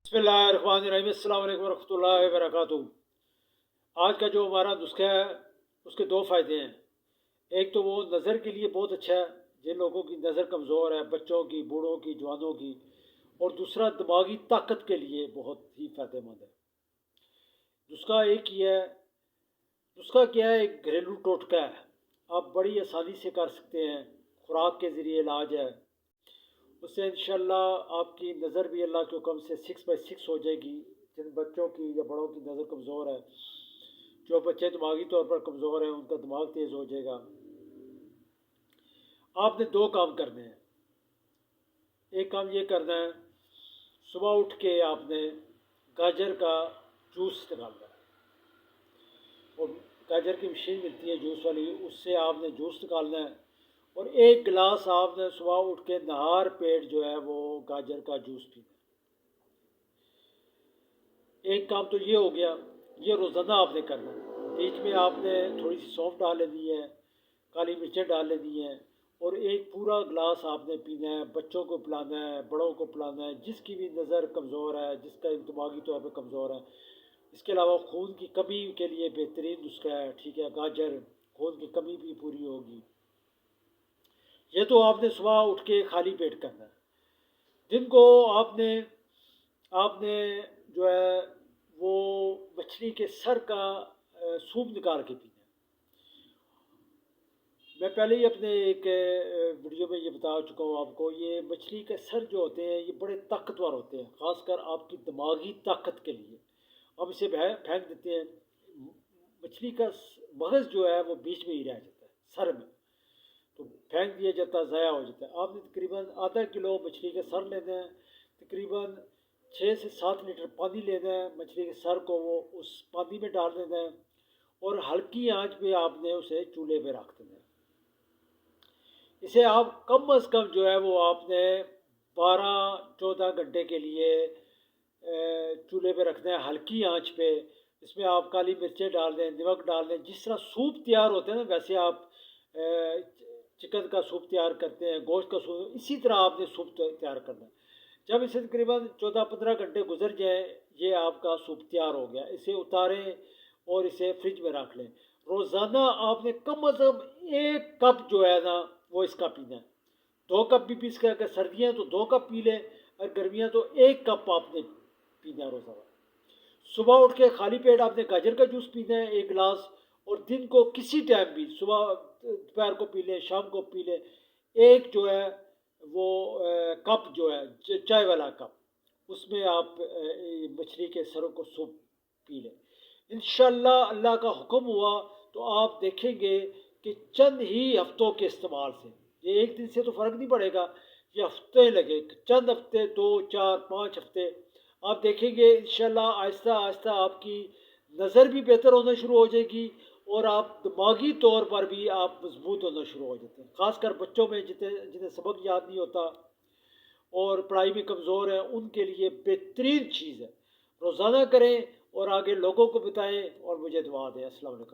बिस्मिल्लाहिर्रहमानिर्रहीम। अस्सलाम वालेकुम रहमतुल्लाहि व बरकातुहू। आज का जो हमारा नुस्खा है उसके दो फ़ायदे हैं। एक तो वो नज़र के लिए बहुत अच्छा है, जिन लोगों की नज़र कमज़ोर है, बच्चों की, बूढ़ों की, जवानों की। और दूसरा दिमागी ताकत के लिए बहुत ही फ़ायदेमंद है। नुस्खा एक ही है। नुस्खा क्या है? एक घरेलू टोटका है, आप बड़ी आसानी से कर सकते हैं। खुराक के ज़रिए इलाज है। उससे इंशाल्लाह आपकी नज़र भी अल्लाह के हुक्म से 6/6 हो जाएगी। जिन बच्चों की या बड़ों की नज़र कमज़ोर है, जो बच्चे दिमागी तौर पर कमज़ोर हैं, उनका दिमाग तेज़ हो जाएगा। आपने दो काम करने हैं। एक काम ये करना है, सुबह उठ के आपने गाजर का जूस निकालना है। और गाजर की मशीन मिलती है जूस वाली, उससे आपने जूस निकालना है। और एक गिलास आपने सुबह उठ के नहार पेट जो है वो गाजर का जूस पीना है। एक काम तो ये हो गया, ये रोज़ाना आपने करना है। बीच में आपने थोड़ी सी सौंफ डाल लेनी है, काली मिर्चें डाल लेनी है। और एक पूरा गिलास आपने पीना है। बच्चों को पिलाना है, बड़ों को पिलाना है, जिसकी भी नज़र कमज़ोर है, जिसका दिमागी तौर पर कमज़ोर है। इसके अलावा खून की कमी के लिए बेहतरीन नुस्खा है, ठीक है। गाजर खून की कमी भी पूरी होगी। ये तो आपने सुबह उठ के खाली पेट करना है। दिन को आपने आपने जो है वो मछली के सर का सूप निकाल के पीना है। मैं पहले ही अपने एक वीडियो में ये बता चुका हूँ आपको। ये मछली के सर जो होते हैं ये बड़े ताकतवर होते हैं, ख़ासकर आपकी दिमागी ताकत के लिए। हम इसे फेंक देते हैं। मछली का मगज़ जो है वो बीच में ही रह जाता है, सर में, तो फेंक दिया जाता है, ज़ाया हो जाता है। आपने तकरीबन आधा किलो मछली के सर लेना है। तकरीबन 6 से 7 लीटर पानी लेना है। मछली के सर को वो उस पानी में डाल देना है और हल्की आंच पे आपने उसे चूल्हे पे रख देना है। इसे आप कम अज़ कम जो है वो आपने 12-14 घंटे के लिए चूल्हे पे रखना है, हल्की आंच पे। इसमें आप काली मिर्चें डाल दें, नमक डाल दें। जिस तरह सूप तैयार होते हैं ना, वैसे आप चिकन का सूप तैयार करते हैं, गोश्त का सूप, इसी तरह आपने सूप तैयार करना है। जब इसे तकरीबन 14-15 घंटे गुजर जाए, ये आपका सूप तैयार हो गया। इसे उतारें और इसे फ्रिज में रख लें। रोज़ाना आपने कम अज़ कम 1 कप जो है ना वो इसका पीना है। 2 कप भी पी सकते। अगर सर्दियाँ तो 2 कप पी लें, और गर्मियाँ तो 1 कप आपने पीना है रोज़ाना। सुबह उठ के खाली पेट आपने गाजर का जूस पीना है 1 गिलास। और दिन को किसी टाइम भी, सुबह दोपहर को पी लें, शाम को पी लें। एक जो है वो कप जो है चाय वाला कप, उसमें आप मछली के सरों को सूप पी लें। इंशाल्लाह अल्लाह का हुक्म हुआ तो आप देखेंगे कि चंद ही हफ्तों के इस्तेमाल से, ये एक दिन से तो फ़र्क नहीं पड़ेगा, ये हफ्ते लगे, चंद हफ्ते, 2, 4, 5 हफ्ते, आप देखेंगे इंशाल्लाह आहिस्ता आहिस्ता आपकी नज़र भी बेहतर होना शुरू हो जाएगी। और आप दिमागी तौर पर भी आप मजबूत होना शुरू हो जाते हैं। ख़ासकर बच्चों में जिन्हें जिन्हें सबक याद नहीं होता और पढ़ाई में कमज़ोर है, उनके लिए बेहतरीन चीज़ है। रोज़ाना करें और आगे लोगों को बताएं और मुझे दुआ दें। अस्सलाम वालेकुम।